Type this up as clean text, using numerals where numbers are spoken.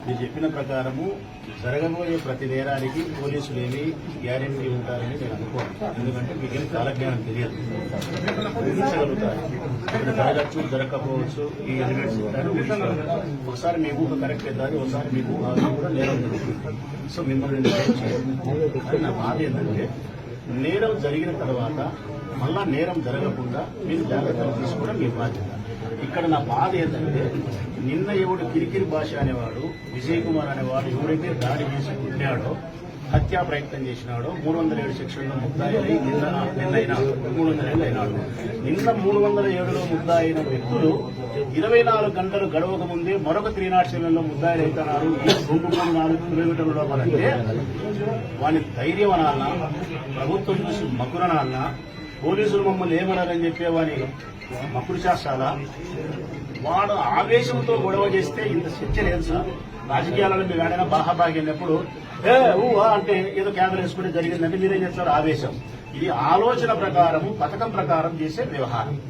మీరు చెప్పిన ప్రకారము జరగబోయే ప్రతి నేరానికి పోలీసులు ఏమి గ్యారెంటీ ఉంటారని నేను అనుకోను. ఎందుకంటే మీకేం కాలజ్ఞానం తెలియదు, ఊహించగలుగుతారు. ఇక్కడ జరగచ్చు, జరగకపోవచ్చు, ఈ ఎలిమెంట్స్ ఉంటారు. ఒకసారి మీ ఊహ కరెక్ట్ అవుతుంది, ఒకసారి మీ ఊహ కూడా నేరం జరుగుతుంది. సో మిమ్మల్ని నా బాధ ఏంటంటే నేరం జరిగిన తర్వాత మళ్ళా నేరం జరగకుండా మీరు జాగ్రత్తలు తీసుకోవడం మీ బాధ్యత. ఇక్కడ నా బాధ ఏంటంటే నిన్న ఎవడు కిరికిరి భాష అనేవాడు, విజయ్ కుమార్ అనేవాడు ఎవరైతే దాడి చేసి ఉన్నాడో, హత్యా ప్రయత్నం చేసినాడో 307 సెక్షన్లో ముద్దాయి నిన్న 300 అయినాడు. నిన్న 307లో ముద్దాయి అయిన వ్యక్తులు 24 గంటలు గడవక ముందే మరొక 307లో ముద్దాయిలు అవుతున్నారు. ఈ 2-4 కిలోమీటర్ల లోపలంటే వాని ధైర్యం అనాలన్నా, ప్రభుత్వం చూసి మకురనాలన్నా, పోలీసులు మమ్మల్ని ఏమన్నారని చెప్పేవాని మక్కుడు చేస్తారా? వాడు ఆవేశంతో గొడవ చేస్తే ఇంత శిక్ష లేదు సార్. రాజకీయాలలో మీరు ఏడైనా బాహాబాగి వెళ్ళినప్పుడు అంటే ఏదో కెమెరా వేసుకుంటే జరిగిందంటే మీరేం చేస్తారు? ఆవేశం. ఇది ఆలోచన ప్రకారం, పథకం ప్రకారం చేసే వ్యవహారం.